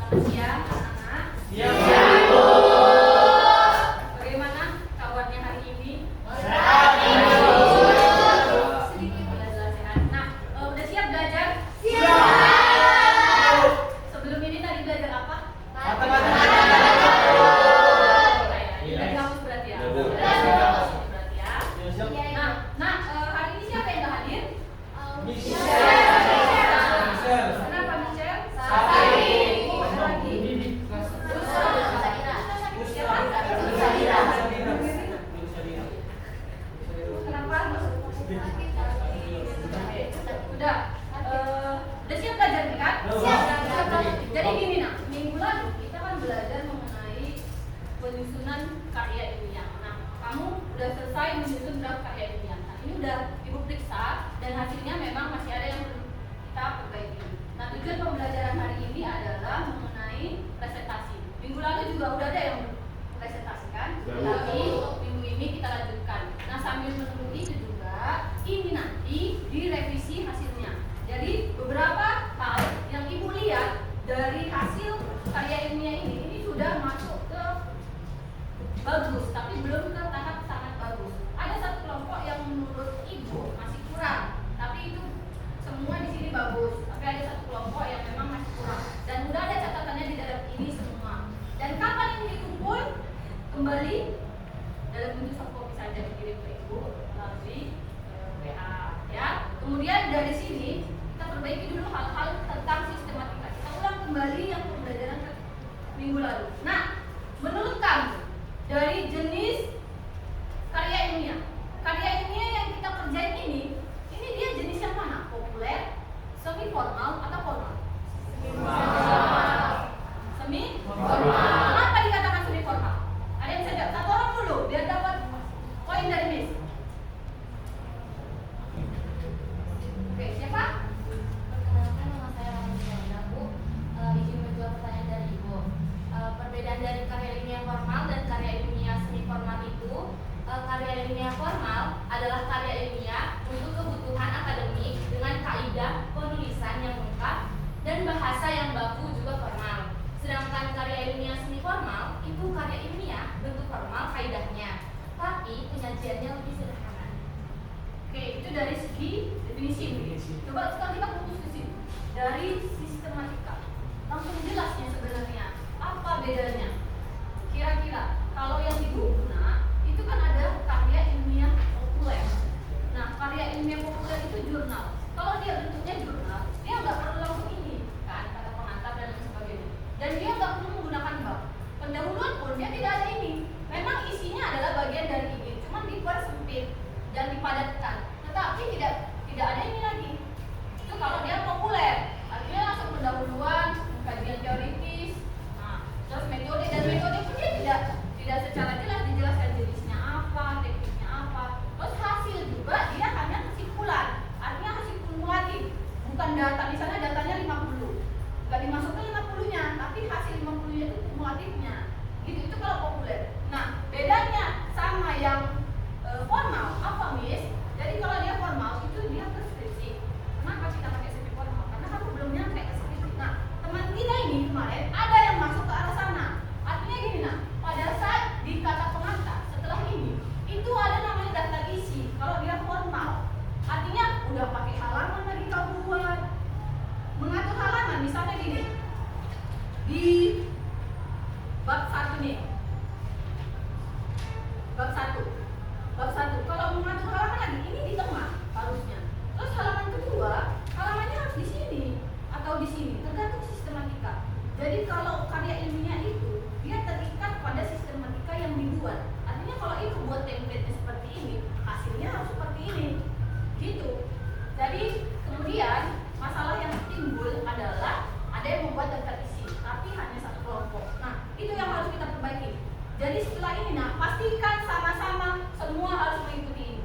siang anak-anak. Siang, Bu. Bagaimana kabarnya hari ini? Sehat, Bu. Sedikit belajar sehat. Nah, udah siap belajar? Siap. Sebelum ini tadi belajar apa? Matematika. Ini dari kamus berarti ya? Iya, Bu. Berarti ya. Siap. Nah, hari ini siapa yang nggak hadir? Michelle. Kenapa Michelle? Safari. Ada lagi? Kenapa? Udah siap belajar nih kan? Siap. Jadi gini nak, minggu lalu kita kan belajar mengenai penyusunan karya ilmiah. Nah, kamu udah selesai menyusun draft karya ilmiah. Nah, ini udah ibu periksa dan hasilnya memang masih ada yang perlu kita perbaiki. Nah, tujuan pembelajaran hari ini adalah mengenai presentasi. Minggu lalu juga udah ada yang presentasikan, tapi minggu ini kita lanjutkan. Nah, sambil menunggu itu juga, ini nanti direvisi hasilnya. Jadi beberapa hal yang ibu lihat dari hasil karya ilmiah ini sudah masuk ke bagus, tapi belum ke tahap sangat bagus. Ada satu kelompok yang menurut ibu masih kurang, tapi itu semua di sini bagus. Tapi ada satu kelompok yang memang masih kurang, dan udah ada catatannya di dalam ini semua. Dan kapan ini dikumpul? Kembali dalam bentuk soft copy saja dikirim ke ibu melalui WA, ya. Kemudian dari sini kita perbaiki dulu hal-hal tentang sistematika. Kita ulang kembali yang pembelajaran minggu lalu. Nah, menurut kamu dari jenis karya ilmiah yang kita kerjain ini dia jenis yang mana? Populer, semi formal atau formal? Semi formal. Kenapa dikatakan semi formal? Ada yang bisa jawab? Satu orang dulu biar dapat poin dari Miss. Oke, siapa? Perkenalkan, nama saya Ramazana, Bu. Izin menjawab pertanyaan dari Ibu. Perbedaan dari karya ilmiah formal dan karya ilmiah semi formal itu, karya ilmiah formal adalah karya ilmiah untuk kebutuhan akademik dengan kaidah penulisan yang lengkap dan bahasa yang baku juga formal. Sedangkan karya ilmiah semi formal itu karya ilmiah bentuk formal kaidahnya, tapi penyajiannya lebih sederhana. Oke, itu dari segi definisi. Coba sekarang kita fokus ke sini. Dari sistematika. Langsung jelasnya sebenarnya apa bedanya. Kira-kira kalau yang di buku itu kan ada karya ilmiah populer. Nah, karya ilmiah populer itu jurnal. Kalau dia bentuknya jurnal, dia nggak perlu langsung ini kan, kata pengantar dan lain sebagainya. Dan dia nggak perlu menggunakan bab. Pendahuluan pun dia tidak ada ini. Memang isinya adalah bagian dari ini, cuman dipersempit dan dipadatkan. Tetapi tidak ada ini lagi. Itu kalau dia populer, artinya langsung pendahuluan, kajian teoritis, nah, terus metode pun dia tidak secara jelas dijelaskan jenisnya apa, tekniknya apa. Terus hasil juga dia hanya kesimpulan, artinya hasil kumulatif, bukan data. Di sana datanya 50, nggak dimasukkan 50-nya, tapi hasil 50-nya itu kumulatifnya. Gitu, itu kalau populer. Nah, bedanya sama yang formal apa, Miss? Jadi kalau dia formal itu dia ke skripsi. Kenapa kita pakai skripsi formal? Karena kamu belum nyampe ke skripsi. Nah, teman kita ini kemarin ada yang masuk ke arah sana. Artinya gini, nah, pada saat di kata pengantar setelah ini itu ada namanya daftar isi. Kalau dia formal, artinya udah pakai halaman lagi kamu buat mengatur halaman. Misalnya gini, di bab 1 nih, bab 1 kalau mengatur halaman lagi ini di tengah harusnya. Terus halaman kedua halamannya harus di sini atau di sini, tergantung sistematika. Jadi kalau karya ilmiah itu dia terikat pada sistematika yang dibuat. Artinya kalau itu buat template seperti ini, hasilnya harus seperti ini gitu. Jadi kemudian masalah yang timbul adalah ada yang membuat daftar isi tapi hanya satu kelompok. Nah, itu yang harus kita perbaiki. Jadi setelah ini, nah, pastikan sama-sama semua harus mengikuti ini.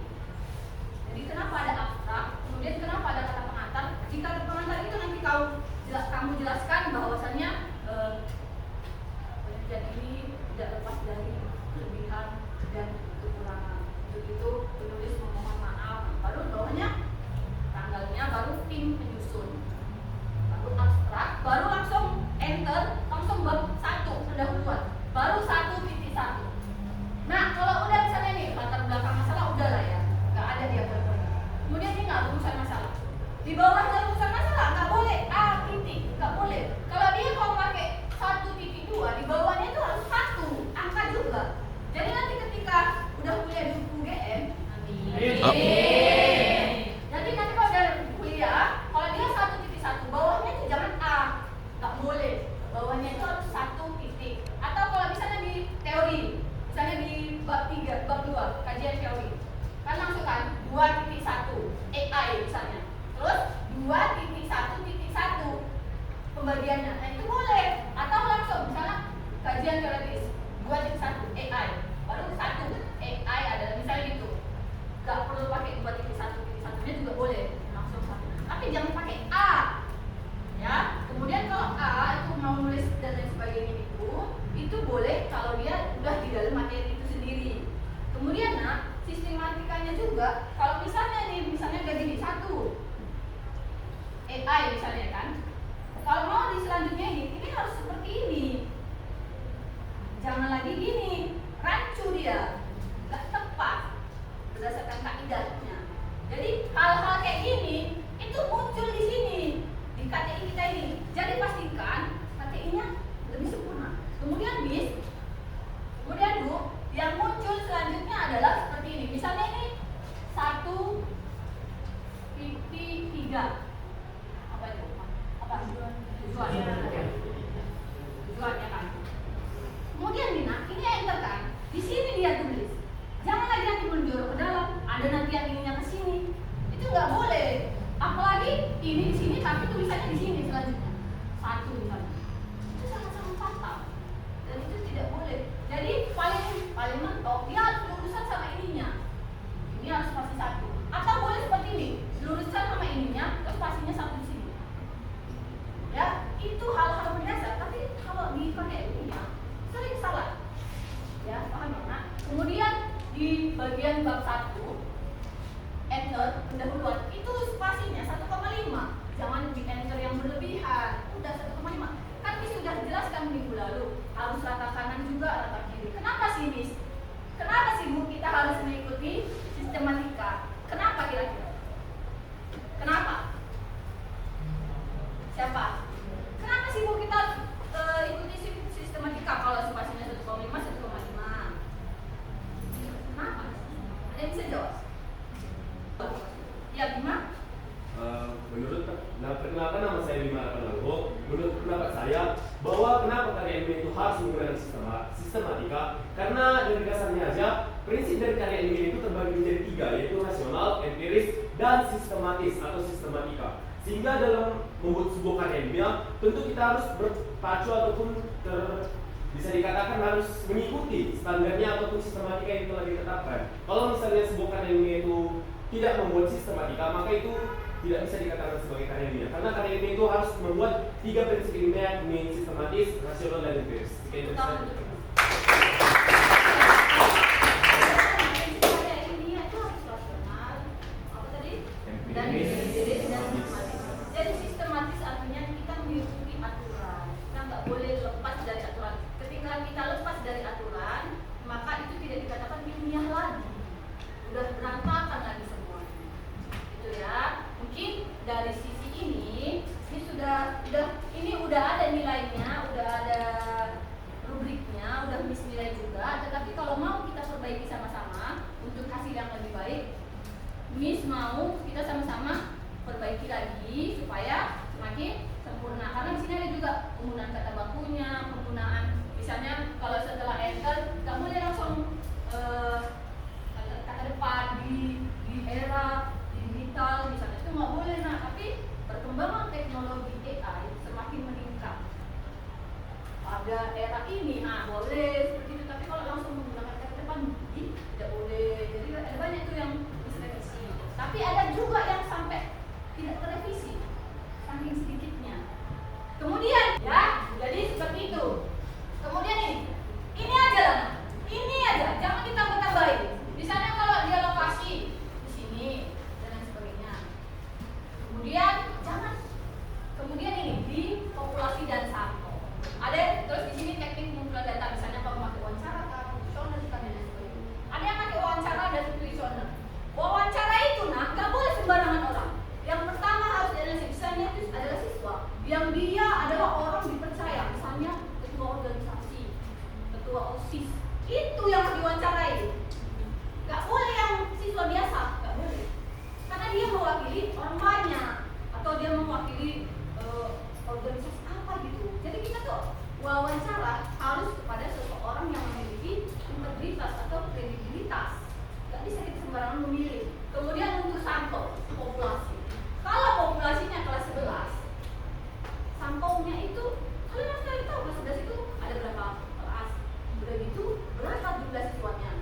Jadi kenapa ada abstrak, kemudian kenapa ada kata pengantar? Jika kata pengantar itu nanti kamu jelaskan bahwasannya penelitian ini tidak lepas dari kelebihan dan kekurangan. Untuk itu penulis memohon maaf. Baru bawahnya tanggalnya, baru tim penyusun, baru abstrak, baru langsung enter. Kamu ini. Jadi pastikan KTI-nya lebih sempurna. Kemudian bis, kemudian Bu, yang muncul selanjutnya adalah seperti ini. Misalnya ini 1.3. Apa itu? Apa? Tujuan ya kan. Kemudian Dina, ini enter kan. Di sini dia tulis. Jangan lagi nanti menjorok ke dalam. Ada nanti yang ininya ke sini. Itu nggak boleh. Apalagi ini di sini tapi tulisannya di sini selanjutnya. 1 misalnya. Itu sangat-sangat fatal. Dan itu tidak boleh. Jadi paling mentok dia harus lulusan sama ininya. Ini harus spasi 1. Atau boleh seperti ini. Lulusan sama ininya, terus spasinya 1 di sini. Ya, itu hal-hal mendasar. Tapi kalau dipakai ininya sering salah. Ya, paham ya? Nah, kemudian di bagian bab 1 enter pendahuluan itu spasinya 1,5. Jangan di enter yang berlebihan. Udah 1,5. Kan ini sudah dijelaskan minggu lalu. Harus rata kanan juga, rata kiri. Kenapa sih, Miss? Kenapa sih, Bu, kita harus mengikuti sistematika? Kenapa kira-kira? Kenapa? Siapa? Kenapa sih, Bu, kita ikuti sistematika kalau spasinya 1,5, 1,5? Kenapa? Ada yang bisa jawab? Ya, Bima? Kenapa nama saya Bima Arkanalgo? Menurut pendapat saya bahwa kenapa karya ilmiah itu harus menggunakan sistematika, karena dari dasarnya aja prinsip dari karya ilmiah itu terbagi menjadi 3, yaitu rasional, empiris, dan sistematis atau sistematika. Sehingga dalam membuat sebuah karya ilmiah tentu kita harus berpacu ataupun bisa dikatakan harus mengikuti standarnya ataupun sistematika yang telah ditetapkan. Kalau misalnya sebuah karya ilmiah itu tidak membuat sistematika, maka itu tidak bisa dikatakan sebagai karya ilmiah. Karena karya ilmiah itu harus membuat 3 prinsip ilmiah, yakni sistematis, rasional, dan empiris. Jadi sistematis artinya kita mengikuti aturan. Kita nggak boleh lepas dari aturan. Ketika kita lepas dari aturan, maka itu tidak dikatakan ilmiah lagi. Udah berantakan lagi semuanya. Itu ya. Mungkin dari sisi ini sudah ada nilainya, udah ada rubriknya, udah miss nilai juga. Tetapi kalau mau kita perbaiki sama-sama untuk hasil yang lebih baik, Miss mau kita sama-sama perbaiki lagi supaya semakin sempurna. Karena di sini ada juga penggunaan kata bakunya, penggunaan misalnya kalau setelah enter nggak boleh langsung kata depan di era digital misalnya, itu nggak boleh. Nah, tapi perkembangan teknologi AI semakin meningkat. Pada era ini, boleh seperti itu. Tapi kalau langsung menggunakan kata depan tidak boleh. Jadi ada banyak tuh yang direvisi. Tapi ada juga yang sampai tidak terrevisi, saking sedikitnya. Kemudian ya, jadi seperti itu. Kemudian ini aja lah, ini aja, jangan ditambah-tambahin. Misalnya kalau dia lokasi di sini dan lain sebagainya. Kemudian ini di populasi dan sampel. Ada terus di sini teknik pengumpulan data, misalnya kalau pakai wawancara, kuesioner dan lain sebagainya. Ada yang pakai wawancara dan kuesioner. Wawancara itu nggak boleh sembarangan orang. Yang pertama harus dianalisis, misalnya itu adalah siswa yang dia adalah orang dipercaya, misalnya ketua organisasi, ketua OSIS, itu yang diwawancarai. Nggak boleh yang siswa biasa, nggak boleh, karena dia mewakili orang banyak atau dia mewakili organisasi apa gitu. Jadi kita tuh wawancara harus kepada seseorang yang memiliki integritas atau kredibilitas. Nggak bisa kita sembarangan memilih. Kemudian untuk sampel populasi. Kalau populasinya kelas 11, sampelnya itu kalian harus cari tahu kelas 11 itu ada berapa kelas. Udah gitu berapa jumlah siswanya.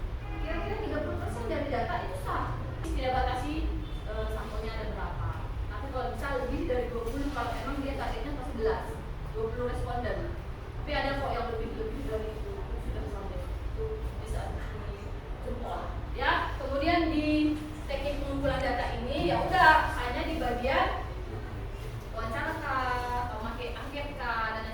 Kira-kira 30% dari data itu sah. Tidak batasi sampelnya ada berapa. Tapi kalau bisa lebih dari 20 kalau emang dia targetnya kelas 11, 20 responden. Tapi ada kok yang lebih dari itu sudah sampai itu bisa dijempol. Ya, kemudian di teknik pengumpulan data ini ya udah hanya di bagian wawancara kah, pakai angket kah dan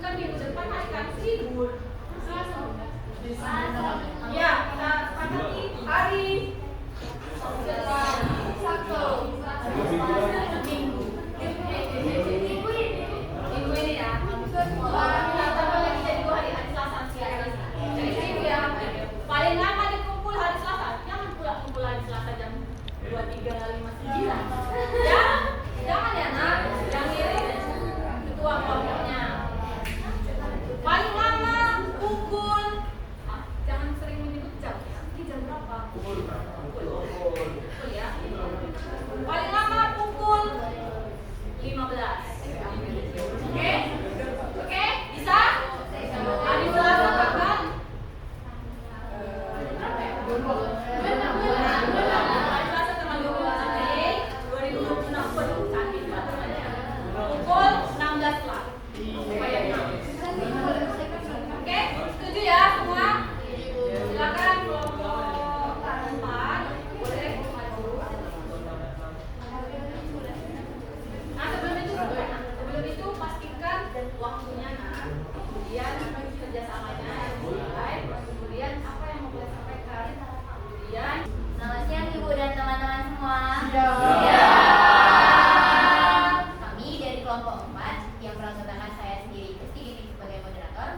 kan minggu depan hari Kamis libur. Ya, kita sepakati hari Sabtu. Minggu. Minggu ini ya. Kita lagi jadi 2 hari Selasa. Jadi itu ya. Paling lama dikumpul hari Selasa. Jangan pula kumpul hari Selasa jam 23.59. Ya, jangan ya nak. Yang ngirim ketua kelompoknya. Paling lama pukul. Jangan sering menyebut jam ya. Ini jam berapa? Pukul ya. Paling lama pukul 15. Oke? Oke? Bisa? Hari Selasa kapan? Hari Selasa tanggal 12 Mei 2026. Pukul 16 lah. Oke? Setuju ya semua? Silakan kelompok 4 boleh maju. Nah sebelum itu pastikan waktunya nah, kemudian kerjasamanya yang dimulai, kemudian apa yang mau boleh sampaikan, kemudian Selamat siang Ibu dan teman-teman semua. Kami dari kelompok 4 yang beranggotakan saya sendiri Kristi Giti sebagai moderator.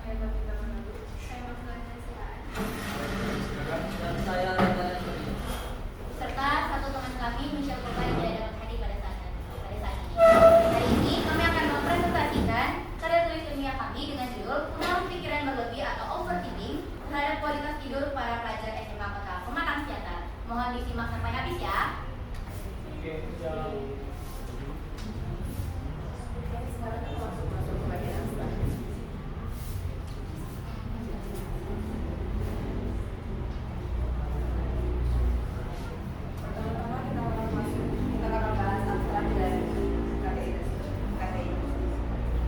saya berpindah menunggu. Saya maksudnya Dan saya Serta satu teman kami Michelle Purba yang tidak dapat hadir pada saat ini. Hari ini kami akan mempresentasikan karya tulis ilmiah kami dengan judul Pengaruh Pikiran Berlebih atau Overthinking terhadap kualitas tidur para pelajar SMA Kota Pematang Siantar. Mohon disimak sampai habis ya. Oke, siap. Pertama-tama kita akan bahas abstrak dari KTI.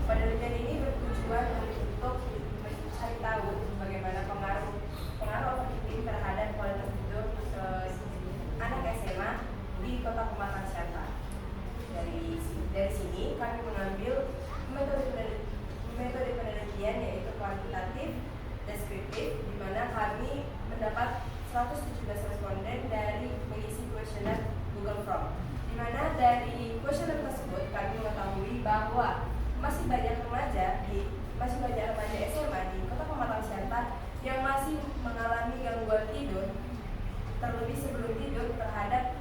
Penelitian ini bertujuan untuk mencari tahu bagaimana pengaruh overthinking terhadap kualitas tidur anak SMA di Kota Pematang Siantar. Dari sini kami mengambil metode penelitian yaitu kuantitatif, deskriptif, di mana kami mendapat 117 responden dari mengisi kuesioner Google Form. Di mana dari kuesioner tersebut kami mengetahui bahwa masih banyak remaja SMA di Kota Pematang Siantar yang masih mengalami gangguan tidur, terlebih sebelum tidur terhadap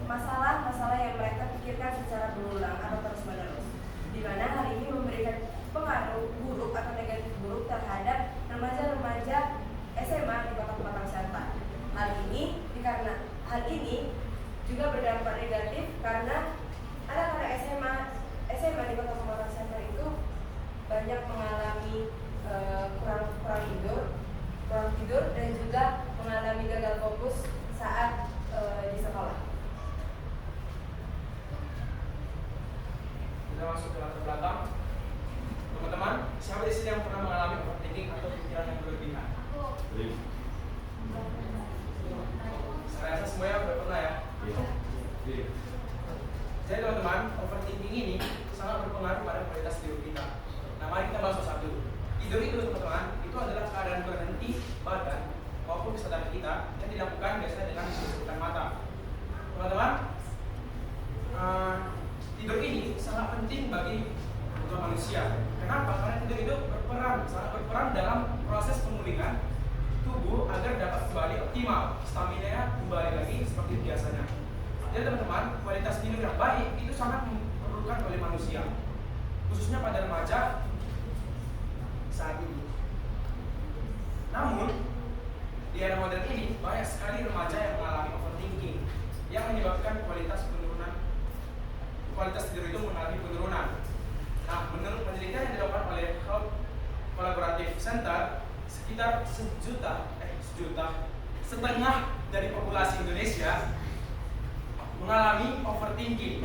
masalah-masalah yang mereka pikirkan secara berulang atau terus-menerus, di mana hal ini memberikan pengaruh buruk atau negatif buruk terhadap remaja-remaja SMA di Kota Pematang Siantar. Hal ini juga berdampak negatif karena anak-anak SMA di Kota Pematang Siantar itu banyak mengalami kurang tidur dan juga mengalami gagal fokus saat di sekolah. Kita masuk ke latar belakang. Teman-teman, siapa di sini yang pernah mengalami overthinking atau pikiran yang berlebihan? Saya rasa semuanya udah pernah ya. Jadi teman-teman, overthinking ini sangat berpengaruh pada kualitas tidur kita. Nah, mari kita bahas satu. Tidur itu teman-teman, itu adalah keadaan berhenti badan maupun kesadaran kita yang dilakukan biasanya dengan menundukkan mata. Teman-teman, tidur ini sangat penting bagi manusia. Kenapa? Karena tidur itu sangat berperan dalam proses pemulihan tubuh agar dapat kembali optimal, stamina kembali lagi seperti biasanya. Jadi teman-teman, kualitas tidur yang baik itu sangat diperlukan oleh manusia, khususnya pada remaja saat ini. Namun di era modern ini banyak sekali remaja yang mengalami overthinking yang menyebabkan kualitas tidur itu mengalami penurunan. Nah, menurut penelitian yang dilakukan oleh Health Collaborative Center, sekitar setengah dari populasi Indonesia mengalami overthinking.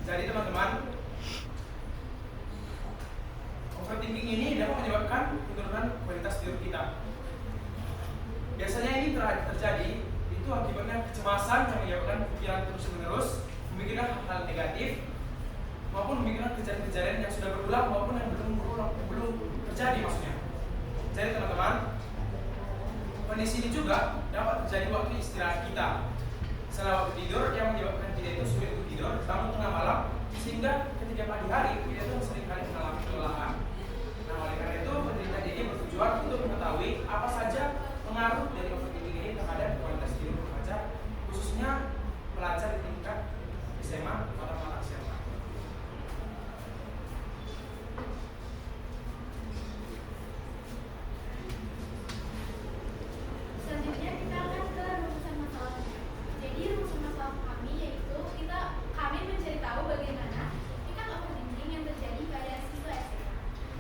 Jadi teman-teman, overthinking ini dapat menyebabkan penurunan kualitas tidur kita. Biasanya ini terjadi itu akibatnya kecemasan yang menyebabkan pikiran terus-menerus memikirkan hal negatif maupun memikirkan kejadian-kejadian yang sudah berulang maupun yang belum terjadi maksudnya. Jadi teman-teman, kondisi ini juga dapat terjadi waktu istirahat kita. Setelah waktu tidur yang menyebabkan kita itu sulit untuk tidur, bangun tengah malam, sehingga ketika pagi hari kita itu seringkali mengalami kelelahan. Nah, oleh karena itu penelitian ini bertujuan untuk mengetahui apa saja pengaruh dari overthinking ini terhadap kualitas tidur pelajar, khususnya pelajar di tingkat SMA atau mata SMA. Selanjutnya kita akan ke rumusan masalah. Jadi rumusan masalah kami yaitu kami mencari tahu bagaimana tingkat overthinking yang terjadi pada siswa SMA.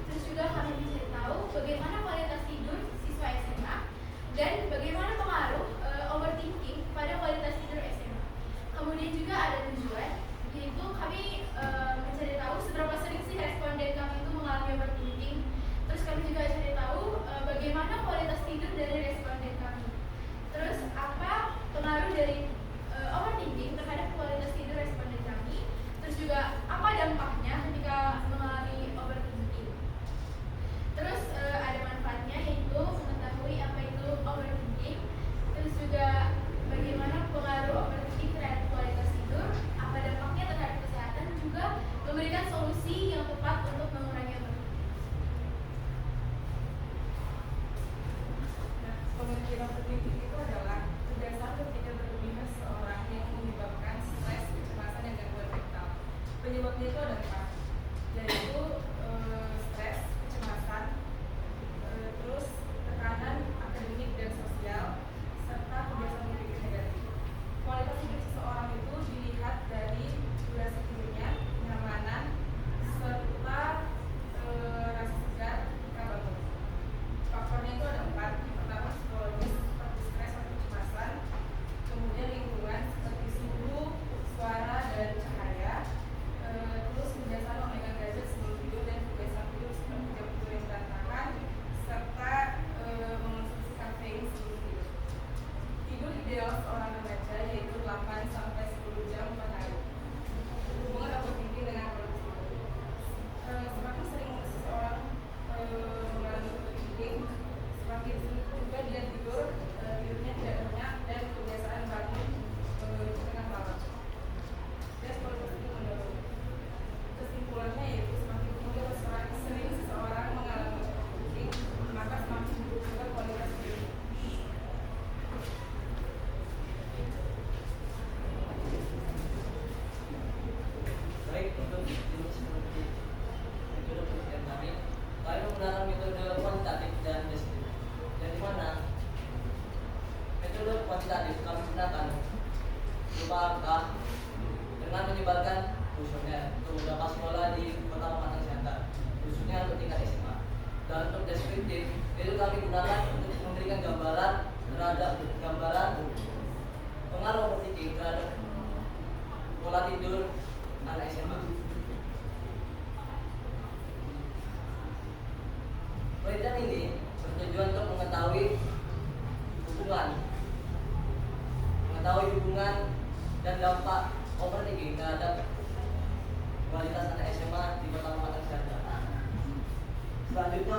Terus juga kami mencari tahu bagaimana kualitas tidur siswa SMA dan bagaimana pengaruh overthinking pada kualitas tidur SMA. Kemudian juga ada tujuan, yaitu kami mencari tahu seberapa sering sih responden kami itu mengalami overthinking. Terus kami juga cari tahu bagaimana kualitas tidur dari responden kami. Terus apa pengaruh dari overthinking terhadap kualitas tidur responden kami. Terus juga apa dampaknya ketika mengalami overthinking. Terus ada manfaatnya, yaitu mengetahui apa itu overthinking. Terus juga bagaimana pengaruh overthinking terhadap kualitas tidur, apa dampaknya terhadap kesehatan, juga memberikan solusi yang tepat untuk mengurangi overthinking. Nah, pemikiran overthinking itu adalah kebiasaan ketika berlebihan seseorang yang menyebabkan stres, kecemasan, dan gangguan mental. Penyebabnya itu ada 4, yaitu stres, kecemasan, terus tekanan akademik dan sosial, serta kebiasaan berpikir negatif. Kualitas hidup seseorang itu dilihat dari durasi tidurnya, kenyamanan, serta rasa segar ketika bangun. Faktornya itu ada 4. Pertama, psikologis seperti stres atau kecemasan, kemudian lingkungan seperti suhu, suara, dan cahaya, terus kebiasaan memegang gadget sebelum tidur dan kebiasaan tidur seperti jam tidur yang berantakan, serta mengonsumsi kafein sebelum tidur. Tidur ideal seorang remaja yaitu 8 sampai 10 jam per hari. Hubungan overthinking dengan kualitas tidur. Semakin sering seseorang mengalami overthinking, semakin sulit juga dia tidur, tidurnya tidak nyenyak, dan kebiasaan bangun di tengah malam. Dan kualitas tidur menurun. Kesimpulannya yaitu semakin sering seseorang mengalami overthinking, maka semakin buruk juga kualitas tidur. Baik, untuk jenis seperti metode penelitian kami menggunakan metode kuantitatif dan deskriptif. Yang dimana metode kuantitatif kami gunakan berupa angka dengan menyebarkan khususnya untuk beberapa sekolah di Kota Pematang Siantar, khususnya untuk tingkat SMA. Dan untuk deskriptif itu kami gunakan untuk memberikan gambaran pengaruh overthinking terhadap pola tidur anak SMA. Penelitian ini bertujuan untuk mengetahui hubungan dan dampak overthinking terhadap kualitas anak SMA di Kota Pematang Siantar. Selanjutnya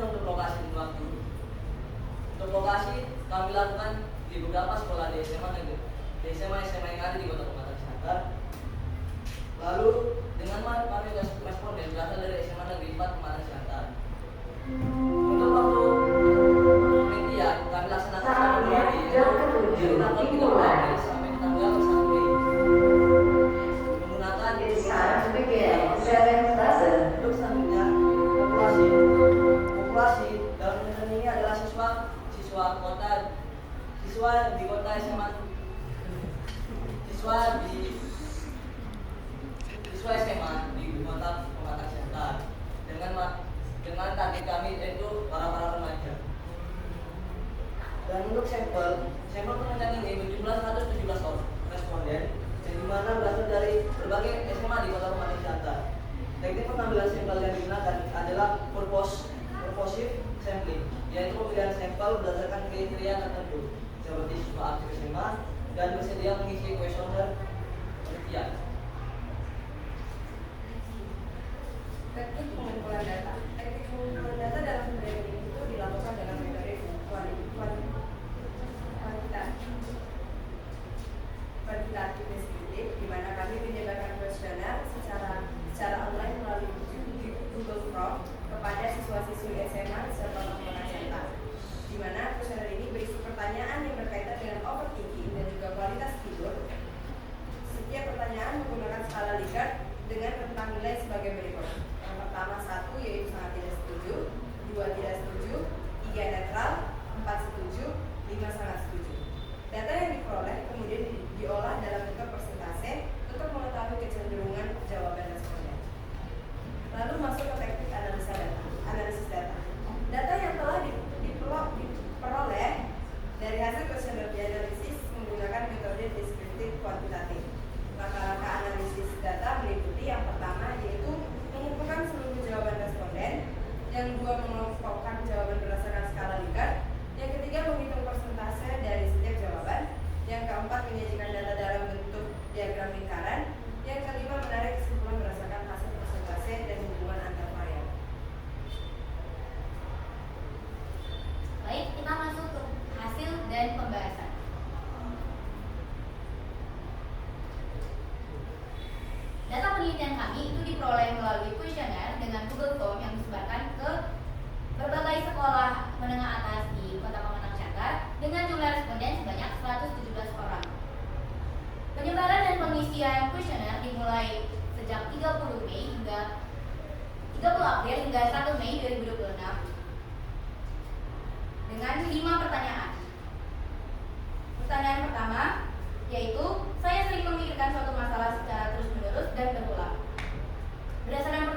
untuk lokasi dan waktu. Untuk lokasi kami lakukan di beberapa sekolah di SMA negeri, di SMA yang ada di Kota Pematang Siantar. Lalu dengan kami responden berasal dari SMA Negeri 4 Pematang Siantar. Untuk waktu penelitian kami laksanakan selama 2 hari, dari tanggal 3 Mei sampai tanggal 1 Mei, menggunakan untuk selanjutnya populasi dalam penelitian ini adalah siswa di kota SMA, siswa SMA di Kota Pematang Siantar dengan target kami yaitu para remaja. Dan untuk sampel penelitian ini berjumlah 117 responden yang dimana berasal dari berbagai SMA di Kota Pematang Siantar. Teknik pengambilan sampel yang digunakan adalah purposive sampling, yaitu pemilihan sampel berdasarkan kriteria tertentu seperti siswa aktif SMA dan bersedia mengisi kuesioner penelitian. Teknik pengumpulan data. Teknik pengumpulan data dalam pemberian ini itu dilakukan dengan metode kuantitatif deskriptif, di mana kami menyebarkan kuesioner secara online melalui Google Form kepada siswa-siswi SMA serta pengguna cetak. Di mana kuesioner ini berisi pertanyaan yang berkaitan dengan overthinking dan juga kualitas tidur. Setiap pertanyaan menggunakan skala Likert dengan rentang nilai sebagai berikut. Yang pertama 1 yaitu sangat tidak setuju, 2 tidak setuju, 3 netral, 4 setuju, 5 sangat setuju. Data yang diperoleh kemudian diolah dalam bentuk persentase untuk mengetahui kecenderungan jawaban responden. Lalu masuk ke teknik analisis data. Data yang telah diperoleh dari hasil kuesioner dianalisis menggunakan metode deskriptif kuantitatif. Langkah-langkah analisis data meliputi yang pertama yaitu mengumpulkan seluruh jawaban responden, yang kedua mengelompokkan jawaban berdasarkan skala Likert, yang ketiga menghitung persentase dari setiap jawaban, yang keempat menyajikan data dalam bentuk diagram lingkaran, yang kelima menarik kesimpulan berdasarkan hasil persentase dan hubungan antar variabel. Baik, kita masuk ke hasil dan pembahasan. Data penelitian kami itu diperoleh melalui kuesioner dengan Google Form yang disebarkan ke berbagai sekolah menengah atas di Kota Pematang Siantar dengan jumlah responden sebanyak 117 orang. Penyebaran dan pengisian kuesioner dimulai sejak 30 April hingga 1 Mei 2026 dengan 5 pertanyaan. Pertanyaan pertama yaitu, saya sering memikirkan suatu masalah secara terus-menerus dan berulang. Berdasarkan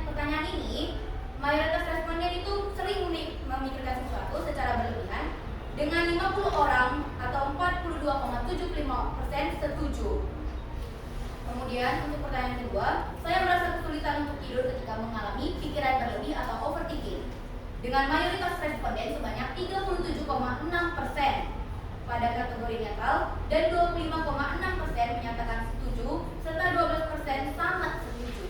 pertanyaan ini, mayoritas responden itu sering memikirkan sesuatu secara berlebihan dengan 50 orang atau 42,75% setuju. Kemudian untuk pertanyaan kedua, saya merasa kesulitan untuk tidur ketika mengalami pikiran berlebih atau overthinking dengan mayoritas responden sebanyak 37,6% pada kategori netral dan 25,6% menyatakan setuju serta 12% sangat setuju.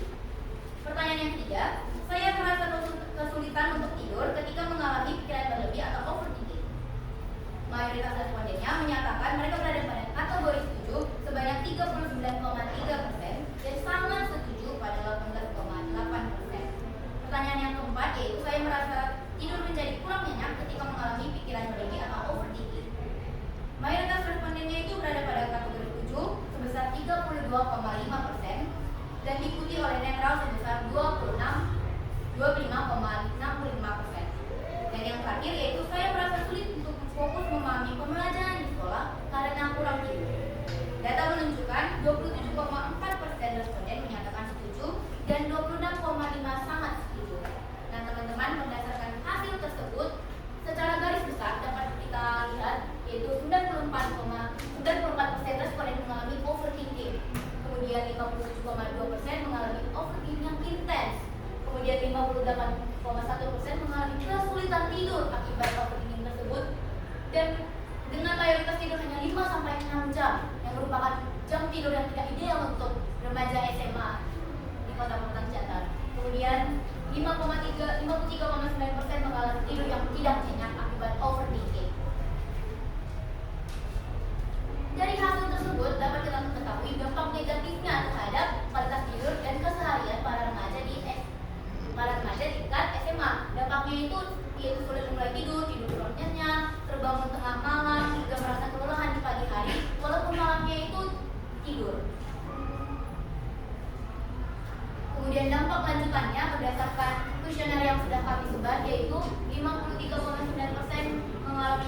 Pertanyaan yang ketiga, saya merasa kesulitan untuk tidur ketika mengalami pikiran berlebih atau overthinking. Mayoritas respondennya menyatakan mereka berada pada kategori setuju sebanyak 39,3% dan sangat setuju pada 18,8%. Pertanyaan yang keempat yaitu, saya merasa tidur menjadi kurang nyenyak ketika mengalami pikiran berlebih atau overthinking. Mayoritas respondennya itu berada pada kategori setuju sebesar 32,5% dan diikuti oleh netral sebesar 25,65%. Dan yang terakhir yaitu, saya merasa sulit untuk fokus memahami pembelajaran di sekolah karena kurang tidur. Data menunjukkan 27,4% responden menyatakan setuju dan 26,5% sangat setuju. Nah teman-teman, berdasarkan hasil tersebut secara garis besar dapat kita lihat yaitu 94% responden mengalami overthinking, kemudian 57,2% mengalami overthinking yang intens, kemudian 58,1% mengalami kesulitan tidur akibat overthinking tersebut, dan dengan mayoritas tidur hanya 5-6 jam yang merupakan jam tidur yang tidak ideal untuk remaja SMA di Kota Pematang Siantar. Kemudian 53,9% mengalami tidur yang tidak nyenyak akibat overthinking. Dari hasil tersebut dapat kita mengetahui dampak negatifnya terhadap kualitas tidur dan keseharian para remaja di tingkat SMA. Dampaknya itu yaitu sulit mulai tidur kurang nyenyak, terbangun tengah malam, hingga merasa kelelahan di pagi hari walaupun malamnya itu tidur. Kemudian dampak lanjutannya berdasarkan kuesioner yang sudah kami sebar yaitu 53,9% mengalami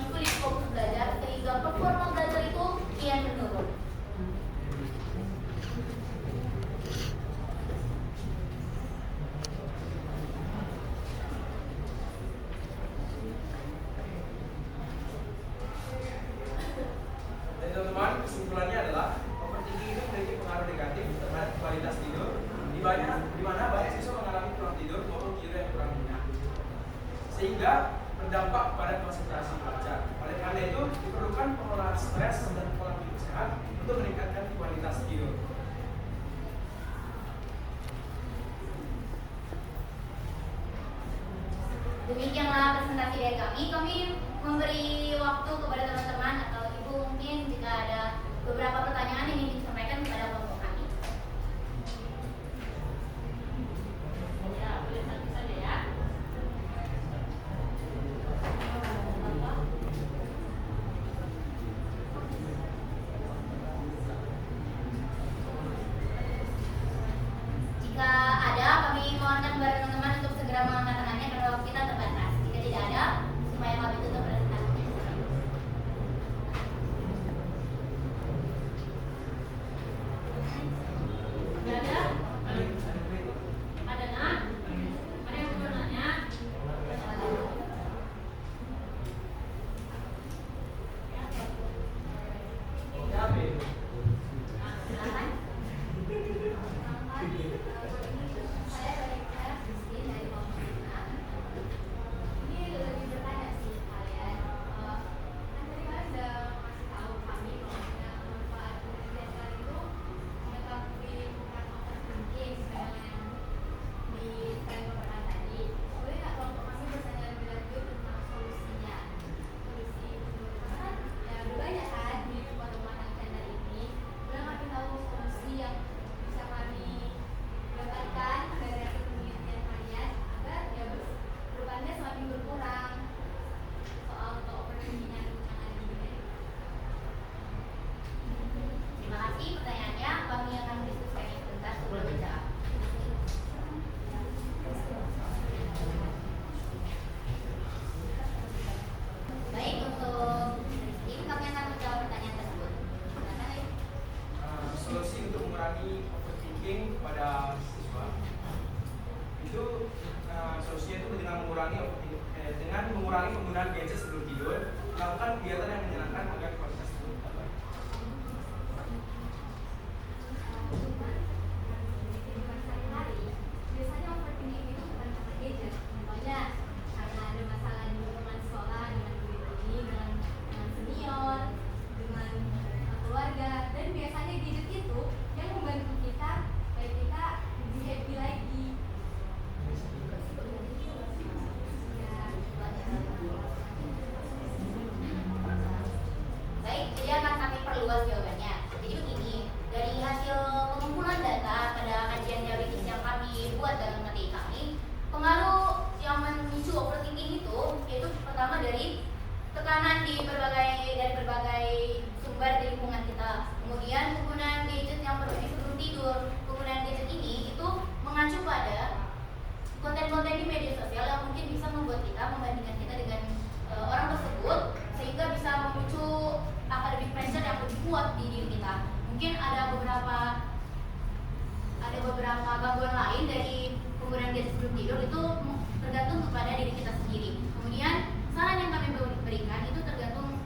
melakukan pengelolaan stres dan pola hidup sehat untuk meningkatkan kualitas tidur. Demikianlah presentasi dari kami. Kami memberi waktu kepada teman-teman atau ibu mungkin jika ada beberapa pertanyaan yang ingin disampaikan kepada kelompok kami. Ya, boleh satu saja ya. Jika ada, kami mohonkan kepada teman-teman untuk segera mengangkat tangannya karena waktu kita terbatas. Jika tidak ada, supaya kami tutup presentasinya. Tidak ada? Ada nak? Ada yang mau nanya? Silakan. Saya dari Christine dari Komnas. Ini lebih bertanya sih kalian. Kan tadi kalian udah masih tahu kami bahwa manfaat kebiasaan itu mengetahui bukan overthinking sebenarnya yang di pernyataan tadi. Boleh nggak kelompok kami bertanya lebih lanjut tentang solusinya? Solusi karena ya udah banyak kan di pertemuan channel ini. Udah kami tahu solusi yang bisa kami dapatkan dari hasil penelitian kalian agar ya bebannya semakin berkurang soal untuk overthinking yang ada di dunia. Terima kasih pertanyaannya. Kami akan diskusikan sebentar sebelum menjawab. Baik, untuk Rizky, kami akan menjawab pertanyaan tersebut. Silakan, Rizky. Solusi untuk mengurangi overthinking pada siswa itu solusinya itu dengan mengurangi penggunaan gadget sebelum tidur, melakukan kegiatan yang menyenangkan agar kualitas tidur tetap baik. Kehidupan sehari-hari, biasanya overthinking itu bukan karena gadget. Contohnya, karena ada masalah di teman sekolah dengan guru ini, dengan senior, dengan keluarga, dan biasanya gadget itu yang membantu kita supaya kita lebih happy lagi. Baik, jadi akan kami perluas jawabannya. Jadi begini, dari hasil pengumpulan data pada kajian teoritis yang kami buat dalam materi kami, pengaruh yang memicu overthinking itu yaitu pertama dari tekanan dari berbagai sumber di lingkungan kita. Kemudian penggunaan gadget yang berhenti sebelum tidur. Penggunaan gadget ini itu mengacu pada konten-konten di media sosial yang mungkin bisa membuat kita membandingkan kita dengan orang tersebut, sehingga bisa memicu academic pressure yang lebih kuat di diri kita. Mungkin ada beberapa gangguan lain dari penggunaan gadget sebelum tidur, itu tergantung kepada diri kita sendiri. Kemudian saran yang kami berikan itu tergantung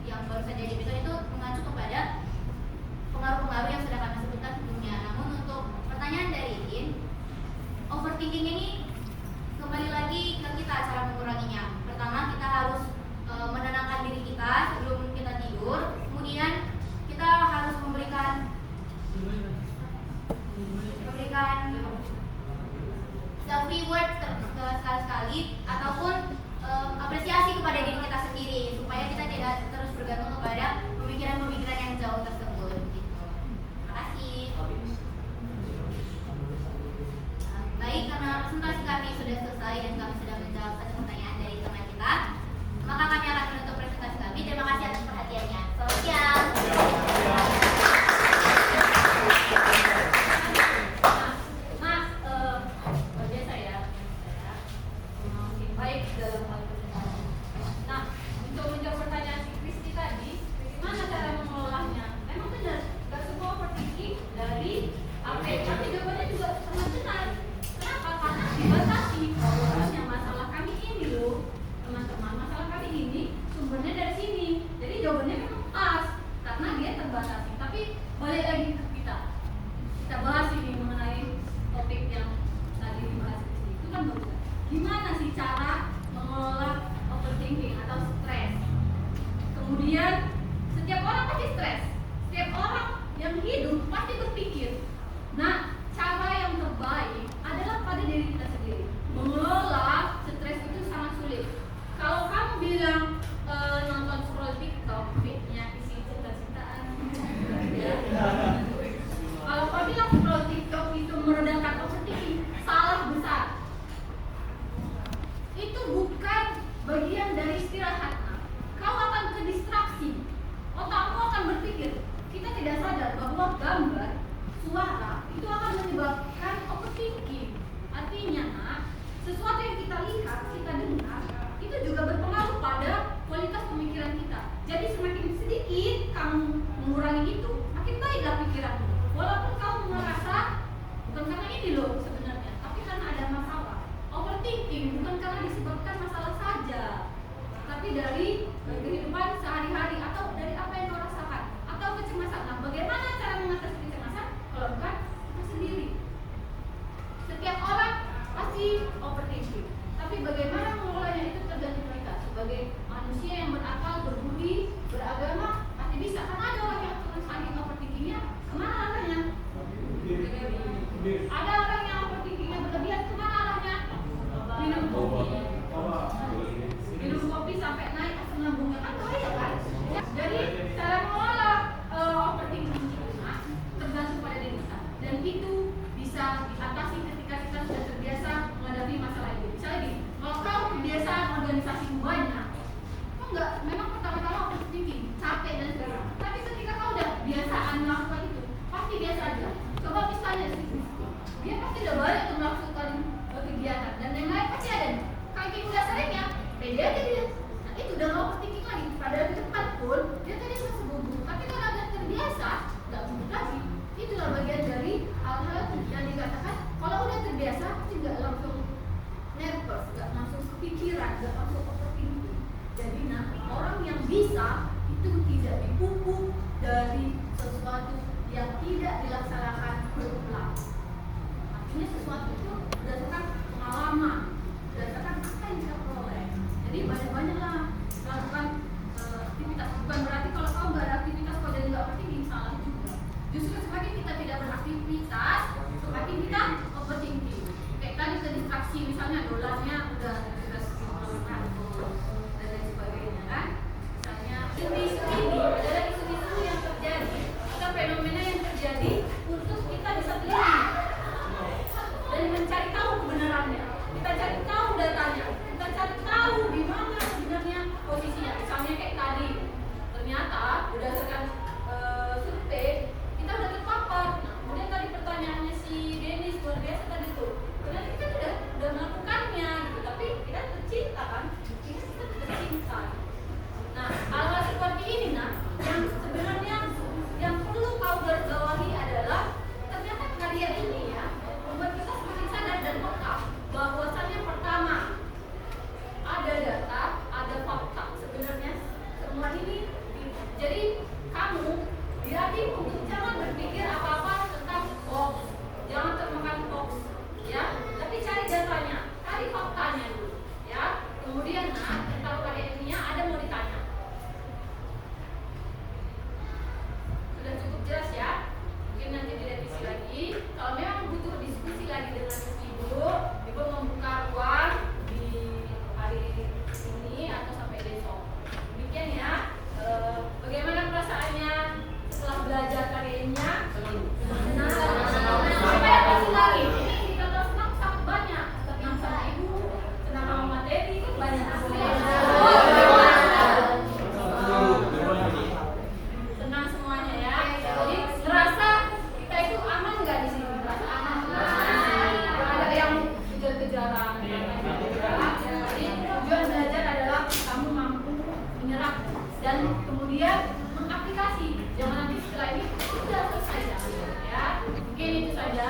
yang baru saja diberikan itu mengacu kepada pengaruh-pengaruh yang sudah kami sebutkan sebelumnya. Namun untuk pertanyaan dari Idin, overthinking ini kembali lagi ke kita cara menguranginya. Pertama, kita harus menenangkan diri kita sebelum kita tidur. Kemudian kita harus memberikan self reward sekali-sekali ataupun apresiasi kepada diri kita sendiri supaya kita tidak terus bergantung kepada pemikiran-pemikiran yang jauh tersebut. Terima kasih. Baik, karena presentasi kami sudah selesai dan kami sudah menjawab satu pertanyaan dari teman kita, maka kami akan menutup presentasi kami. Terima kasih atas perhatiannya. Selamat siang. Biasa ya. Baik dalam hal presentasi. Nah, untuk menjawab pertanyaan si Kristi tadi, bagaimana cara mengolahnya? Memang benar, gak semua overthinking dari apa? Tapi jawabannya juga sangat benar. Kenapa? Karena dibatasi. Harusnya masalah kami ini loh, teman-teman, masalah kami ini sumbernya dari sini. Jadi jawabannya memang pas, karena dia terbatasi. Tapi balik lagi ke kita bahas ini mengenai topik yang tadi dibahas di sini. Itu kan bagus. Gimana sih cara mengelola overthinking atau stres? Kemudian Setiap orang pasti stres. Setiap orang yang hidup pasti berpikir. Nah, cara yang terbaik adalah pada diri kita sendiri. Mengelola stres itu sangat sulit. Kalau kamu bilang nonton scroll TikTok, fitnya isi cinta-cintaan. Ya. Kalau kamu bilang scroll TikTok itu meredakan overthinking, salah besar. Itu bukan bagian dari istirahat. Kau akan terdistraksi. Otakmu akan berpikir. Kita tidak sadar bahwa gambar, suara itu akan menyebabkan overthinking. Artinya, sesuatu yang kita lihat, kita dengar, itu juga berpengaruh pada kualitas pemikiran kita. Jadi semakin sedikit kamu mengurangi itu, makin baiklah pikiranmu. Walaupun kamu merasa bukan karena ini loh sebenarnya, tapi karena ada masalah. Overthinking bukan karena disebabkan masalah saja, tapi dari kehidupan sehari-hari atau dari apa yang kau rasakan atau kecemasan. Nah, bagaimana cara mengatasi kecemasan? Kalau bukan kita sendiri. Setiap orang pasti overthinking, tapi bagaimana mengelolanya itu tergantung kita. Sebagai manusia yang berakal, berbudi, beragama, pasti bisa. Karena ada orang yang saking overthinkingnya, kemana arahnya? Ada orang yang overthinkingnya berlebihan, kemana arahnya? Minum kopi. Minum kopi sampai naik asam lambungnya, kan bahaya kan? Ya, jadi cara mengelola overthinking itu tergantung pada diri kita, dan itu bisa diatasi ketika kita sudah terbiasa menghadapi masalah itu. Misalnya gini, kalau kau kebiasaan organisasi banyak, kau nggak, memang pertama-tama overthinking, capek dan sebagainya. Tapi ketika kau udah biasaan melakukan itu, pasti biasa aja. Coba misalnya sih, dia pasti udah banyak tuh melakukan kegiatan dan yang lain pasti ada. Kayak udah seringnya, pede aja dia. Nah itu udah nggak overthinking lagi. Padahal di depan pun dia tadi masih bubuk, tapi kalau udah terbiasa, nggak bubuk lagi. Itulah bagian dari hal-hal yang dikatakan kalau udah terbiasa pasti nggak langsung nervous, nggak langsung kepikiran, nggak langsung overthinking. Jadi nah orang yang bisa itu tidak dipupuk dari sesuatu yang tidak dilaksanakan berulang. Artinya sesuatu itu berdasarkan pengalaman, berdasarkan apa yang kita peroleh. Jadi banyak-banyaklah melakukan aktivitas. Bukan berarti kalau kau nggak ada aktivitas kau jadi nggak overthinking, salah juga. Justru semakin kita tidak beraktivitas, semakin kita overthinking. Kayak tadi terdistraksi, misalnya dolarnya udah dan lain sebagainya kan. Misalnya isu-isu ini adalah isu-isu yang terjadi atau fenomena yang terjadi untuk kita bisa teliti dan mencari tahu kebenarannya. Kita cari tahu datanya, kita cari tahu di mana sebenarnya posisinya. Misalnya kayak tadi, ternyata berdasarkan survei kita udah terpapar. Nah, kemudian tadi pertanyaannya si Dennis luar biasa tadi tuh. Ternyata kita udah melakukannya gitu, tapi kita tercinta kan? Kita tercinta. Nah, hal-hal seperti ini yang sebenarnya yang perlu kau garisbawahi adalah ternyata karya ini ya membuat kita semakin sadar dan peka bahwasannya pertama ada data, ada fakta. Sebenarnya semua ini jadi kamu dilatih untuk jangan berpikir apa-apa tentang hoax, jangan termakan hoax, ya. Tapi cari datanya, cari faktanya dulu, ya. Kemudian kalau karya ilmiah ada mau ditanya. Sudah cukup jelas ya? Mungkin nanti direvisi lagi. Kalau memang butuh diskusi lagi dengan ibu membuka ruang di hari ini atau sampai besok. Demikian ya. Bagaimana perasaannya setelah belajar karya ilmiah? Senang. Siapa yang masih lagi? Ini indikator senang sangat banyak. Senang sama ibu, senang sama materi kan banyak. Senang semuanya ya. Jadi terasa kita itu aman nggak di sini? Terasa aman. Ada yang kejar-kejaran. Jadi tujuan belajar adalah kamu mampu menyerap dan kemudian mengaplikasi. Jangan nanti setelah ini sudah selesai ya. Mungkin itu saja.